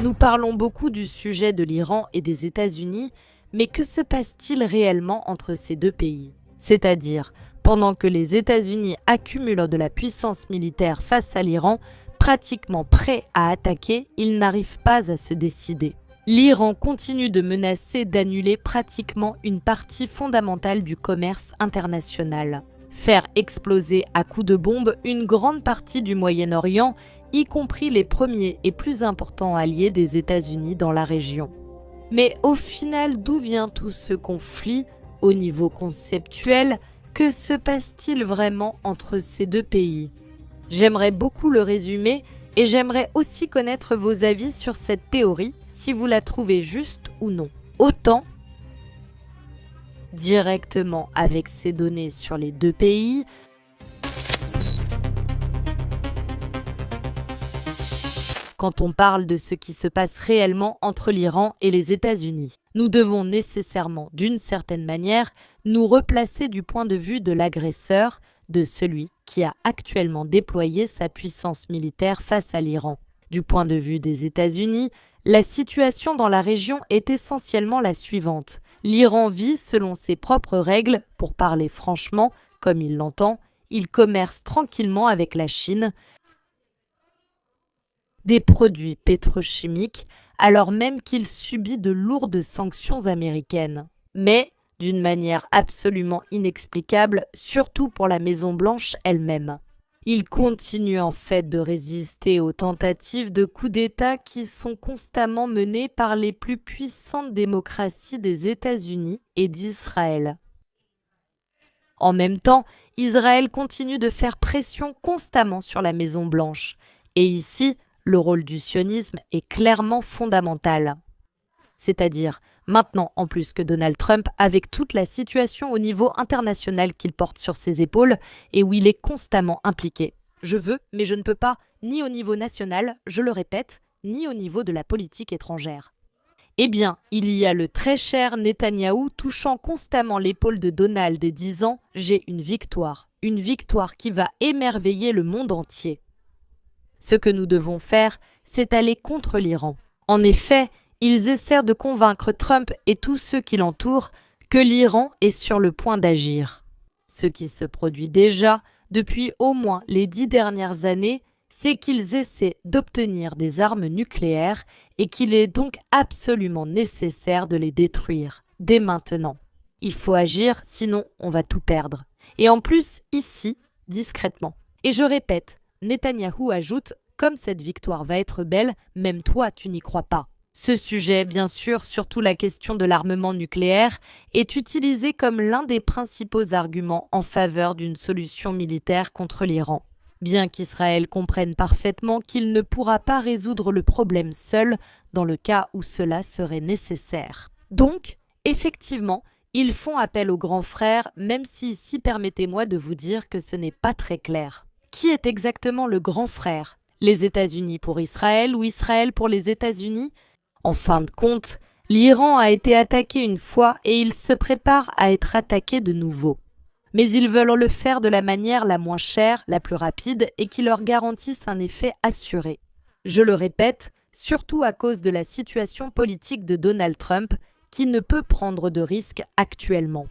Nous parlons beaucoup du sujet de l'Iran et des États-Unis, mais que se passe-t-il réellement entre ces deux pays? C'est-à-dire, pendant que les États-Unis accumulent de la puissance militaire face à l'Iran, pratiquement prêts à attaquer, ils n'arrivent pas à se décider. L'Iran continue de menacer d'annuler pratiquement une partie fondamentale du commerce international. Faire exploser à coups de bombe une grande partie du Moyen-Orient, y compris les premiers et plus importants alliés des États-Unis dans la région. Mais au final, d'où vient tout ce conflit au niveau conceptuel? Que se passe-t-il vraiment entre ces deux pays? J'aimerais beaucoup le résumer et j'aimerais aussi connaître vos avis sur cette théorie, si vous la trouvez juste ou non. Autant directement avec ces données sur les deux pays, quand on parle de ce qui se passe réellement entre l'Iran et les États-Unis. Nous devons nécessairement, d'une certaine manière, nous replacer du point de vue de l'agresseur, de celui qui a actuellement déployé sa puissance militaire face à l'Iran. Du point de vue des États-Unis, la situation dans la région est essentiellement la suivante. L'Iran vit selon ses propres règles, pour parler franchement, comme il l'entend, il commerce tranquillement avec la Chine, des produits pétrochimiques, alors même qu'il subit de lourdes sanctions américaines. Mais, d'une manière absolument inexplicable, surtout pour la Maison-Blanche elle-même. Il continue en fait de résister aux tentatives de coup d'État qui sont constamment menées par les plus puissantes démocraties des États-Unis et d'Israël. En même temps, Israël continue de faire pression constamment sur la Maison-Blanche. Et ici, le rôle du sionisme est clairement fondamental. C'est-à-dire, maintenant en plus que Donald Trump, avec toute la situation au niveau international qu'il porte sur ses épaules et où il est constamment impliqué. Je veux, mais je ne peux pas, ni au niveau national, je le répète, ni au niveau de la politique étrangère. Eh bien, il y a le très cher Netanyahou touchant constamment l'épaule de Donald et disant « J'ai une victoire qui va émerveiller le monde entier ». Ce que nous devons faire, c'est aller contre l'Iran. En effet, ils essaient de convaincre Trump et tous ceux qui l'entourent que l'Iran est sur le point d'agir. Ce qui se produit déjà depuis au moins les 10 dernières années, c'est qu'ils essaient d'obtenir des armes nucléaires et qu'il est donc absolument nécessaire de les détruire, dès maintenant. Il faut agir, sinon on va tout perdre. Et en plus, ici, discrètement. Et je répète, Netanyahou ajoute « Comme cette victoire va être belle, même toi tu n'y crois pas ». Ce sujet, bien sûr, surtout la question de l'armement nucléaire, est utilisé comme l'un des principaux arguments en faveur d'une solution militaire contre l'Iran. Bien qu'Israël comprenne parfaitement qu'il ne pourra pas résoudre le problème seul dans le cas où cela serait nécessaire. Donc, effectivement, ils font appel aux grands frères, même si ici permettez-moi de vous dire que ce n'est pas très clair. Qui est exactement le grand frère? Les États-Unis pour Israël ou Israël pour les États-Unis? En fin de compte, l'Iran a été attaqué une fois et il se prépare à être attaqué de nouveau. Mais ils veulent le faire de la manière la moins chère, la plus rapide et qui leur garantisse un effet assuré. Je le répète, surtout à cause de la situation politique de Donald Trump qui ne peut prendre de risques actuellement.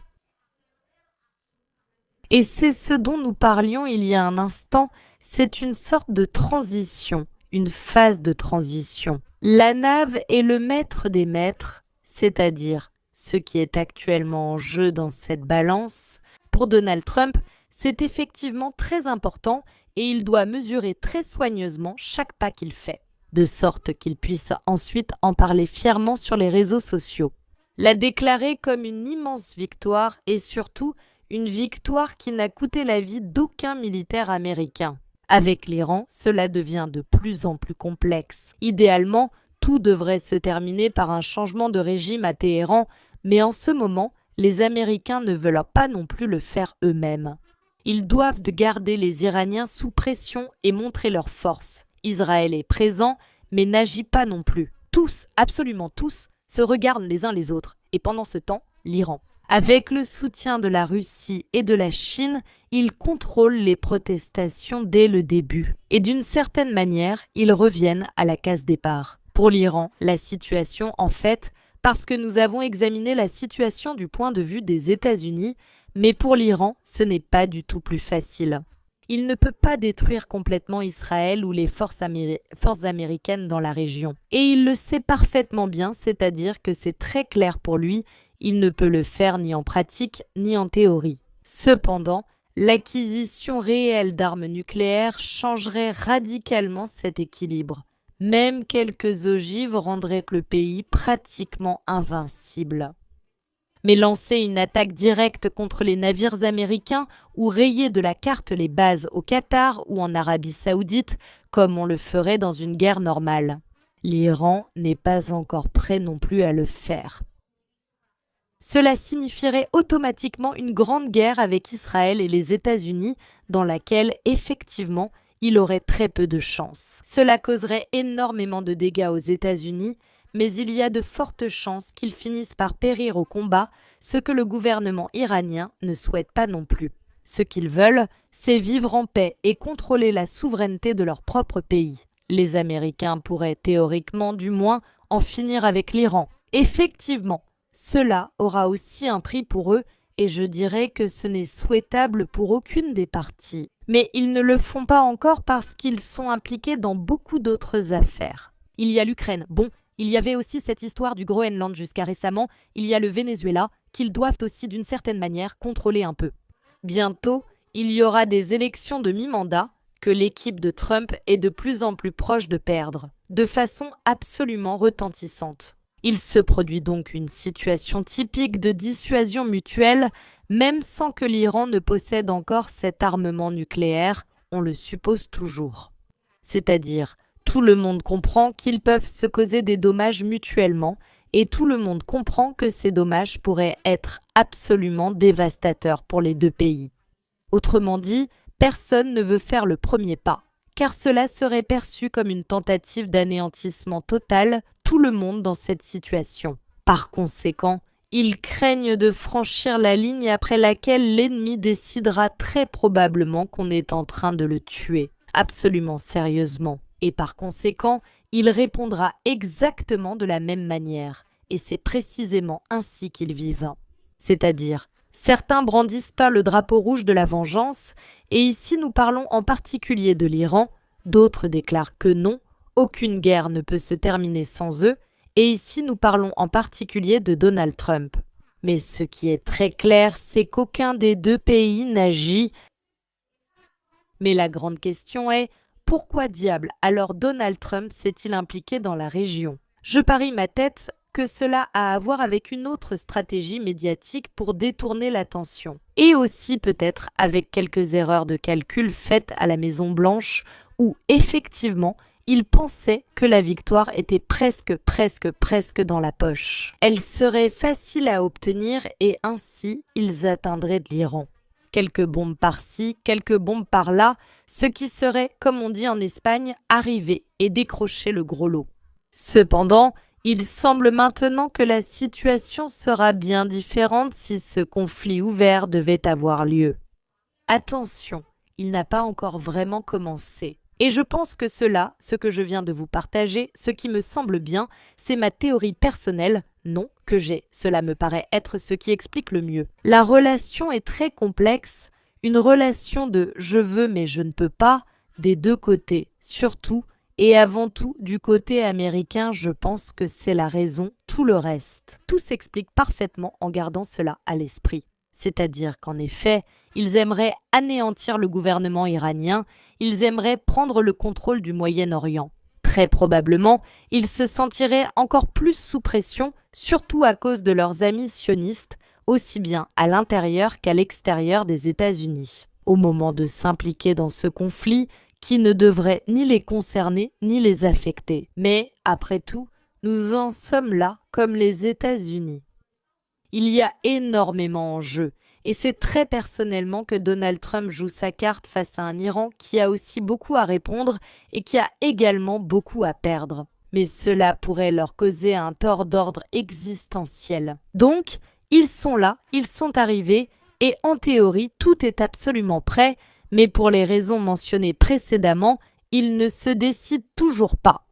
Et c'est ce dont nous parlions il y a un instant, c'est une sorte de transition, une phase de transition. La nave est le maître des maîtres, c'est-à-dire ce qui est actuellement en jeu dans cette balance. Pour Donald Trump, c'est effectivement très important et il doit mesurer très soigneusement chaque pas qu'il fait, de sorte qu'il puisse ensuite en parler fièrement sur les réseaux sociaux. La déclarer comme une immense victoire et surtout une victoire qui n'a coûté la vie d'aucun militaire américain. Avec l'Iran, cela devient de plus en plus complexe. Idéalement, tout devrait se terminer par un changement de régime à Téhéran, mais en ce moment, les Américains ne veulent pas non plus le faire eux-mêmes. Ils doivent garder les Iraniens sous pression et montrer leur force. Israël est présent, mais n'agit pas non plus. Tous, absolument tous, se regardent les uns les autres, et pendant ce temps, l'Iran. Avec le soutien de la Russie et de la Chine, ils contrôlent les protestations dès le début. Et d'une certaine manière, ils reviennent à la case départ. Pour l'Iran, la situation, en fait, parce que nous avons examiné la situation du point de vue des États-Unis, mais pour l'Iran, ce n'est pas du tout plus facile. Il ne peut pas détruire complètement Israël ou les forces américaines dans la région. Et il le sait parfaitement bien, c'est-à-dire que c'est très clair pour lui, il ne peut le faire ni en pratique ni en théorie. Cependant, l'acquisition réelle d'armes nucléaires changerait radicalement cet équilibre. Même quelques ogives rendraient le pays pratiquement invincible. Mais lancer une attaque directe contre les navires américains ou rayer de la carte les bases au Qatar ou en Arabie Saoudite, comme on le ferait dans une guerre normale. L'Iran n'est pas encore prêt non plus à le faire. Cela signifierait automatiquement une grande guerre avec Israël et les États-Unis, dans laquelle, effectivement, il aurait très peu de chance. Cela causerait énormément de dégâts aux États-Unis, mais il y a de fortes chances qu'ils finissent par périr au combat, ce que le gouvernement iranien ne souhaite pas non plus. Ce qu'ils veulent, c'est vivre en paix et contrôler la souveraineté de leur propre pays. Les Américains pourraient théoriquement, du moins, en finir avec l'Iran. Effectivement, cela aura aussi un prix pour eux, et je dirais que ce n'est souhaitable pour aucune des parties. Mais ils ne le font pas encore parce qu'ils sont impliqués dans beaucoup d'autres affaires. Il y a l'Ukraine, bon, il y avait aussi cette histoire du Groenland jusqu'à récemment, il y a le Venezuela, qu'ils doivent aussi d'une certaine manière contrôler un peu. Bientôt, il y aura des élections de mi-mandat que l'équipe de Trump est de plus en plus proche de perdre, de façon absolument retentissante. Il se produit donc une situation typique de dissuasion mutuelle, même sans que l'Iran ne possède encore cet armement nucléaire, on le suppose toujours. C'est-à-dire, tout le monde comprend qu'ils peuvent se causer des dommages mutuellement, et tout le monde comprend que ces dommages pourraient être absolument dévastateurs pour les deux pays. Autrement dit, personne ne veut faire le premier pas, car cela serait perçu comme une tentative d'anéantissement total tout le monde dans cette situation. Par conséquent, ils craignent de franchir la ligne après laquelle l'ennemi décidera très probablement qu'on est en train de le tuer, absolument sérieusement. Et par conséquent, il répondra exactement de la même manière, et c'est précisément ainsi qu'ils vivent. C'est-à-dire, certains brandissent le drapeau rouge de la vengeance, et ici nous parlons en particulier de l'Iran, d'autres déclarent que non, aucune guerre ne peut se terminer sans eux, et ici nous parlons en particulier de Donald Trump. Mais ce qui est très clair, c'est qu'aucun des deux pays n'agit. Mais la grande question est, pourquoi diable alors Donald Trump s'est-il impliqué dans la région? Je parie ma tête que cela a à voir avec une autre stratégie médiatique pour détourner l'attention. Et aussi peut-être avec quelques erreurs de calcul faites à la Maison-Blanche où, effectivement, il pensait que la victoire était presque dans la poche. Elle serait facile à obtenir et ainsi ils atteindraient de l'Iran. Quelques bombes par-ci, quelques bombes par-là, ce qui serait, comme on dit en Espagne, arriver et décrocher le gros lot. Cependant, il semble maintenant que la situation sera bien différente si ce conflit ouvert devait avoir lieu. Attention, il n'a pas encore vraiment commencé. Et je pense que cela, ce que je viens de vous partager, ce qui me semble bien, c'est ma théorie personnelle, non, que j'ai. Cela me paraît être ce qui explique le mieux. La relation est très complexe, une relation de « je veux mais je ne peux pas » des deux côtés, surtout, et avant tout du côté américain, je pense que c'est la raison, tout le reste. Tout s'explique parfaitement en gardant cela à l'esprit. C'est-à-dire qu'en effet, ils aimeraient anéantir le gouvernement iranien, ils aimeraient prendre le contrôle du Moyen-Orient. Très probablement, ils se sentiraient encore plus sous pression, surtout à cause de leurs amis sionistes, aussi bien à l'intérieur qu'à l'extérieur des États-Unis. Au moment de s'impliquer dans ce conflit, qui ne devrait ni les concerner ni les affecter. Mais, après tout, nous en sommes là comme les États-Unis. Il y a énormément en jeu, et c'est très personnellement que Donald Trump joue sa carte face à un Iran qui a aussi beaucoup à répondre et qui a également beaucoup à perdre. Mais cela pourrait leur causer un tort d'ordre existentiel. Donc, ils sont là, ils sont arrivés, et en théorie, tout est absolument prêt, mais pour les raisons mentionnées précédemment, ils ne se décident toujours pas.